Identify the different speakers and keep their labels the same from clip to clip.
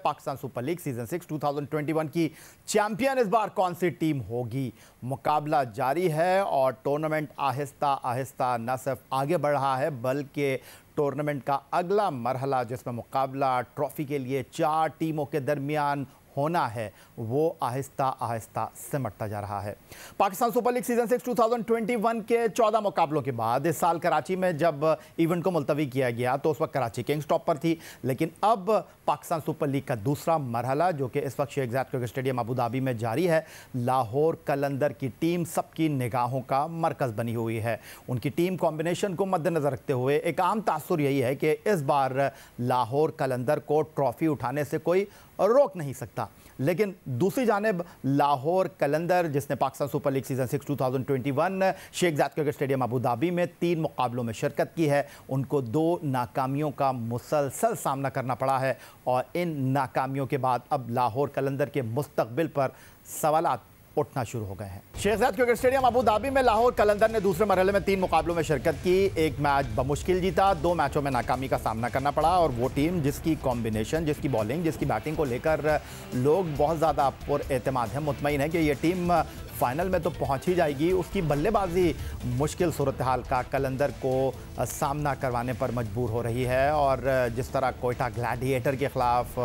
Speaker 1: Pakistan super league season 6 2021 की champion इस बार कौन सी टीम होगी? मुकाबला जारी है और टूर्नामेंट आहिस्ता आहिस्ता न सिर्फ आगे बढ़ रहा है बल्कि टूर्नामेंट का अगला मरहला जिसमें मुकाबला ट्रॉफी के लिए 4 टीमों के दरमियान होना है वो आहिस्ता आहिस्ता सिमटता जा रहा है। पाकिस्तान सुपर लीग सीजन 6 2021 के 14 मुकाबलों के बाद इस साल कराची में जब इवेंट को मुलतवी किया गया तो उस वक्त कराची किंग्स टॉप पर थी, लेकिन अब पाकिस्तान सुपर लीग का दूसरा मरहला जो कि इस वक्त Sheikh Zayed cricket stadium Abu Dhabi में जारी है, लाहौर कलंदर की टीम सबकी निगाहों का मरकज़ बनी हुई है। उनकी टीम कॉम्बिनेशन को मद्देनज़र रखते हुए एक आम तासुर यही है कि इस बार लाहौर कलंदर को ट्रॉफ़ी उठाने से कोई रोक नहीं सकता, लेकिन दूसरी जानिब लाहौर कलंदर जिसने Pakistan super league season 6 2021 Sheikh Zayed cricket stadium Abu Dhabi में 3 मुकाबलों में शिरकत की है, उनको 2 नाकामियों का मुसलसल सामना करना पड़ा है और इन नाकामियों के बाद अब लाहौर कलंदर के मुस्तकबिल पर सवालात उठना शुरू हो गए हैं। Sheikh Zayed cricket stadium Abu Dhabi में लाहौर कलंदर ने दूसरे मरहले में 3 मुकाबलों में शिरकत की। एक मैच बमुश्किल जीता, 2 मैचों में नाकामी का सामना करना पड़ा और वो टीम जिसकी कॉम्बिनेशन, जिसकी बॉलिंग, जिसकी बैटिंग को लेकर लोग बहुत ज़्यादा पुरएतमाद हैं, मुतमईन है कि ये टीम फाइनल में तो पहुंच ही जाएगी, उसकी बल्लेबाजी मुश्किल सूरत हाल का कलंदर को सामना करवाने पर मजबूर हो रही है। और जिस तरह कोयटा ग्लैडिएटर के ख़िलाफ़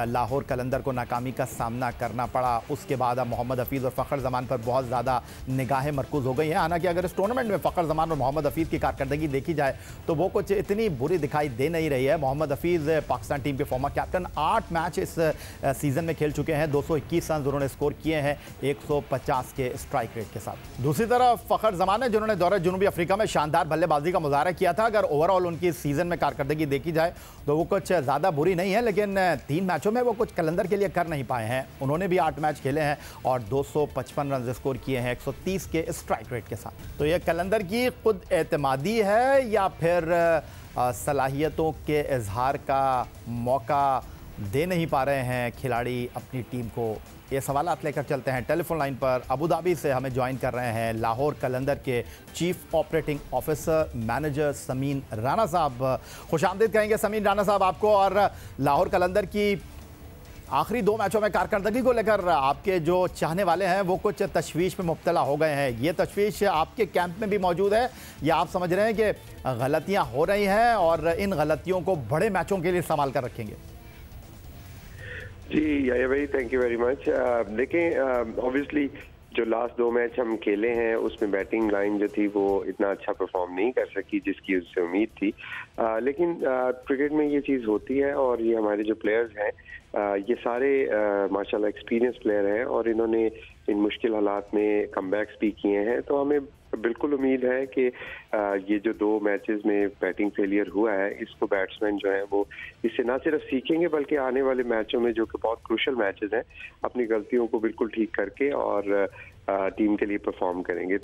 Speaker 1: लाहौर कलंदर को नाकामी का सामना करना पड़ा, उसके बाद अब मोहम्मद हफीज़ और फ़खर ज़मान पर बहुत ज़्यादा निगाहें मरकूज़ हो गई हैं। हालांकि अगर इस टूर्नामेंट में फ़खर ज़मान और मोहम्मद हफीज़ की कारकर्दगी देखी जाए तो वो कुछ इतनी बुरी दिखाई दे नहीं रही है। मोहम्मद हफीज़ पाकिस्तान टीम के फॉर्मर कैप्टन 8 मैच इस सीज़न में खेल चुके हैं, 221 रन उन्होंने स्कोर किए हैं 150 के स्ट्राइक रेट के साथ। दूसरी तरफ फ़खर ज़मान है जिन्होंने दौरे जनूबी अफ्रीका में शानदार बल्लेबाजी का मुजाहरा किया था। अगर ओवरऑल उनकी सीज़न में कारकर्दगी देखी जाए तो वो कुछ ज़्यादा बुरी नहीं है, लेकिन 3 मैचों में वो कुछ कलंदर के लिए कर नहीं पाए हैं। उन्होंने भी 8 मैच खेले हैं और 255 रन स्कोर किए हैं 130 के स्ट्राइक रेट के साथ। तो ये कलंदर की खुद एतमादी है या फिर सलाहियतों के इजहार का मौका दे नहीं पा रहे हैं खिलाड़ी अपनी टीम को? ये सवालात लेकर चलते हैं। टेलीफोन लाइन पर अबू धाबी से हमें ज्वाइन कर रहे हैं लाहौर कलंदर के chief operating officer manager Sameen Rana साहब। खुशामदीद कहेंगे समीन राना साहब आपको। और लाहौर कलंदर की आखिरी 2 मैचों में कारकर्दगी को लेकर आपके जो चाहने वाले हैं वो कुछ तशवीश में मुब्तला हो गए हैं। ये तशवीश आपके कैंप में भी मौजूद है या आप समझ रहे हैं कि गलतियाँ हो रही हैं और इन गलतियों को बड़े मैचों के लिए संभाल कर रखेंगे?
Speaker 2: जी याया भाई, थैंक यू वेरी मच। देखें, ऑब्वियसली जो लास्ट 2 मैच हम खेले हैं उसमें बैटिंग लाइन जो थी वो इतना अच्छा परफॉर्म नहीं कर सकी जिसकी उससे उम्मीद थी, लेकिन क्रिकेट में ये चीज़ होती है और ये हमारे जो प्लेयर्स हैं ये सारे माशाल्लाह एक्सपीरियंस प्लेयर हैं और इन्होंने इन मुश्किल हालात में कमबैक्स भी किए हैं। तो हमें बिल्कुल उम्मीद है कि ये जो 2 मैचेस में बैटिंग फेलियर हुआ है इसको बैट्समैन जो है वो इससे ना सिर्फ सीखेंगे बल्कि आने वाले मैचों में जो कि बहुत क्रूशल मैचेस हैं अपनी गलतियों को बिल्कुल ठीक करके और टीम के लिए परफॉर्म करेंगे।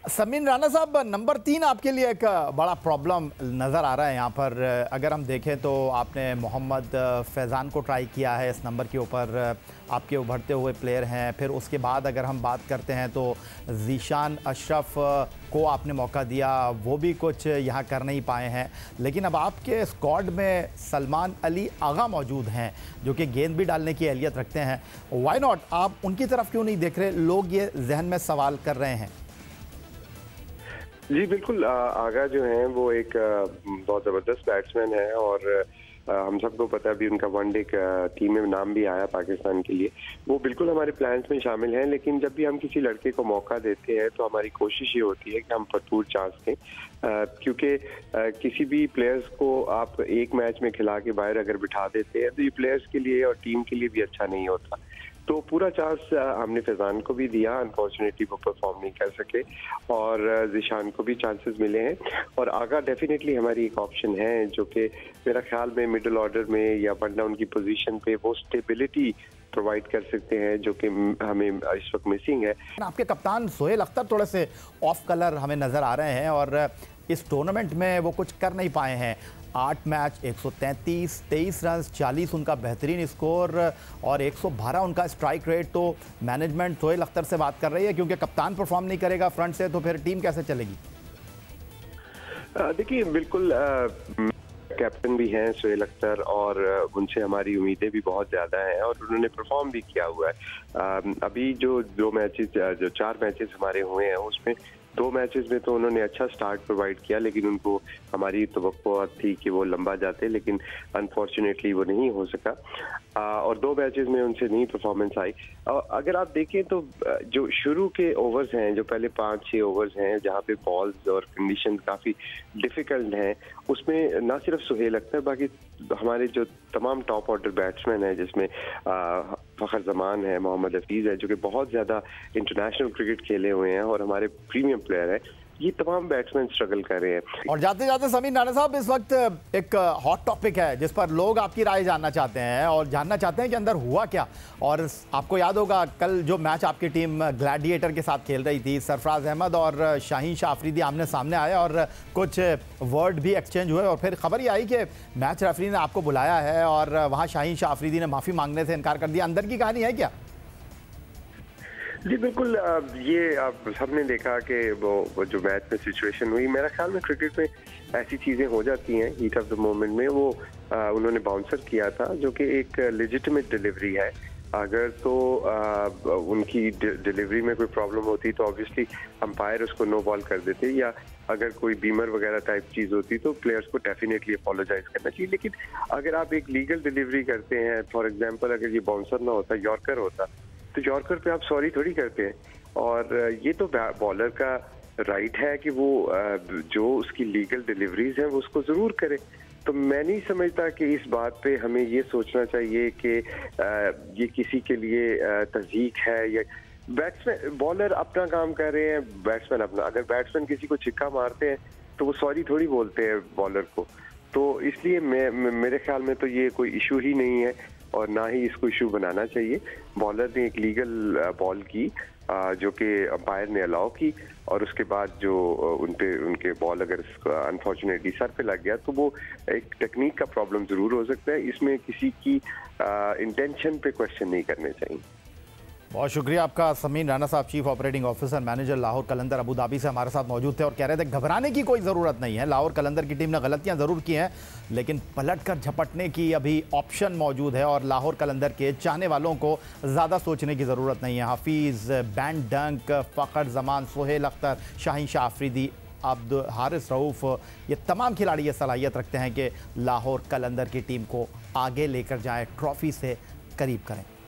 Speaker 1: समीन राना साहब, नंबर 3 आपके लिए एक बड़ा प्रॉब्लम नज़र आ रहा है यहाँ पर। अगर हम देखें तो आपने मोहम्मद फैज़ान को ट्राई किया है इस नंबर के ऊपर, आपके उभरते हुए प्लेयर हैं। फिर उसके बाद अगर हम बात करते हैं तो ज़ीशान अशरफ को आपने मौका दिया, वो भी कुछ यहाँ कर नहीं पाए हैं। लेकिन अब आपके स्क्वाड में सलमान अली आगा मौजूद हैं जो कि गेंद भी डालने की अहलियत रखते हैं। वाई नॉट, आप उनकी तरफ क्यों नहीं देख रहे? लोग ये जहन में सवाल कर रहे हैं।
Speaker 2: जी बिल्कुल, आगा जो हैं वो एक बहुत ज़बरदस्त बैट्समैन है और हम सबको पता है अभी उनका वनडे टीम में नाम भी आया पाकिस्तान के लिए। वो बिल्कुल हमारे प्लान्स में शामिल हैं, लेकिन जब भी हम किसी लड़के को मौका देते हैं तो हमारी कोशिश ये होती है कि हम भरपूर चांस दें, क्योंकि किसी भी प्लेयर्स को आप एक मैच में खिला के बाहर अगर बिठा देते हैं तो ये प्लेयर्स के लिए और टीम के लिए भी अच्छा नहीं होता। तो पूरा चांस हमने फैज़ान को भी दिया, अनफॉर्चुनेटली वो परफॉर्म नहीं कर सके और ज़ीशान को भी चांसेस मिले हैं और आगा डेफिनेटली हमारी एक ऑप्शन है जो कि मेरा ख्याल में मिडिल ऑर्डर में या वन डाउन की पोजीशन पे वो स्टेबिलिटी प्रोवाइड कर सकते हैं जो कि हमें इस वक्त मिसिंग है। आपके
Speaker 1: कप्तान सोहेल अख्तर थोड़े से ऑफ कलर हमें नज़र आ रहे हैं और इस टूर्नामेंट में वो कुछ कर नहीं पाए हैं। 8 मैच 133, 23 रन, 40 उनका बेहतरीन स्कोर और 112 उनका स्ट्राइक रेट। तो मैनेजमेंट सोहेल अख्तर से बात कर रही है क्योंकि कप्तान परफॉर्म नहीं करेगा फ्रंट से तो फिर टीम कैसे चलेगी?
Speaker 2: देखिए बिल्कुल कैप्टन भी हैं सुहेल अख्तर, और उनसे हमारी उम्मीदें भी बहुत ज़्यादा हैं और उन्होंने परफॉर्म भी किया हुआ है। अभी जो 4 मैचेस हमारे हुए हैं उसमें 2 मैचेस में तो उन्होंने अच्छा स्टार्ट प्रोवाइड किया, लेकिन उनको हमारी तवक्को थी कि वो लंबा जाते, लेकिन अनफॉर्चुनेटली वो नहीं हो सका और 2 मैचेस में उनसे नहीं परफॉर्मेंस आई। अगर आप देखें तो जो शुरू के ओवर्स हैं, जो पहले 5-6 ओवर्स हैं जहाँ पे बॉल्स और कंडीशन काफ़ी डिफिकल्ट हैं, उसमें ना सिर्फ सुहेल अख्तर बाकी हमारे जो तमाम टॉप ऑर्डर बैट्समैन हैं, जिसमें फ़खर जमान है, मोहम्मद हफीज़ है जो कि बहुत ज़्यादा इंटरनेशनल क्रिकेट खेले हुए हैं और हमारे प्रीमियम प्लेयर हैं, ये तमाम बैट्समैन स्ट्रगल कर रहे हैं।
Speaker 1: और जाते जाते समीर राणा साहब, इस वक्त एक हॉट टॉपिक है जिस पर लोग आपकी राय जानना चाहते हैं और जानना चाहते हैं कि अंदर हुआ क्या। और आपको याद होगा कल जो मैच आपकी टीम ग्लैडिएटर के साथ खेल रही थी, सरफराज अहमद और शाहीन शाह अफरीदी आमने सामने आए और कुछ वर्ड भी एक्सचेंज हुए और फिर खबर ये आई कि मैच रेफरी ने आपको बुलाया है और वहाँ शाहीन शाह अफरीदी ने माफ़ी मांगने से इनकार कर दिया। अंदर की कहानी है क्या?
Speaker 2: जी बिल्कुल, ये आप सबने देखा कि वो जो मैच में सिचुएशन हुई, मेरा ख्याल में क्रिकेट में ऐसी चीज़ें हो जाती हैं हीट ऑफ द मोमेंट में। वो उन्होंने बाउंसर किया था जो कि एक लेजिटिमेट डिलीवरी है। अगर तो उनकी डिलीवरी में कोई प्रॉब्लम होती तो ऑब्वियसली अंपायर उसको नो बॉल कर देते, या अगर कोई बीमर वगैरह टाइप चीज़ होती तो प्लेयर्स को डेफिनेटली अपोलोजाइज करना चाहिए। लेकिन अगर आप एक लीगल डिलीवरी करते हैं, फॉर एग्जांपल अगर ये बाउंसर ना होता, यॉर्कर होता, तो यॉर्कर पे आप सॉरी थोड़ी करते हैं। और ये तो बॉलर का राइट है कि वो जो उसकी लीगल डिलीवरीज हैं वो उसको ज़रूर करे। तो मैं नहीं समझता कि इस बात पे हमें ये सोचना चाहिए कि ये किसी के लिए तज़ीक है, या बैट्समैन बॉलर अपना काम कर रहे हैं, बैट्समैन अपना। अगर बैट्समैन किसी को छिक्का मारते हैं तो वो सॉरी थोड़ी बोलते हैं बॉलर को। तो इसलिए मेरे ख्याल में तो ये कोई इशू ही नहीं है और ना ही इसको इशू बनाना चाहिए। बॉलर ने एक लीगल बॉल की जो कि अंपायर ने अलाउ की, और उसके बाद जो उनके बॉल अगर अनफॉर्चुनेटली सर पे लग गया तो वो एक टेक्निक का प्रॉब्लम ज़रूर हो सकता है। इसमें किसी की इंटेंशन पे क्वेश्चन नहीं करने चाहिए।
Speaker 1: बहुत शुक्रिया आपका समीर राणा साहब, chief operating officer manager Lahore Qalandar Abu Dhabi से हमारे साथ मौजूद थे और कह रहे थे घबराने की कोई ज़रूरत नहीं है। लाहौर कलंदर की टीम ने गलतियां ज़रूर की हैं, लेकिन पलटकर झपटने की अभी ऑप्शन मौजूद है और लाहौर कलंदर के चाहने वालों को ज़्यादा सोचने की ज़रूरत नहीं है। हफीज़, बैन डंक, फ़खर जमान, सुहेल अख्तर, शाहीन शाह अफरीदी, अब्दुल हारिस रऊफ़, ये तमाम खिलाड़ी ये सलाहियत रखते हैं कि लाहौर कलंदर की टीम को आगे लेकर जाएँ, ट्रॉफ़ी से करीब करें।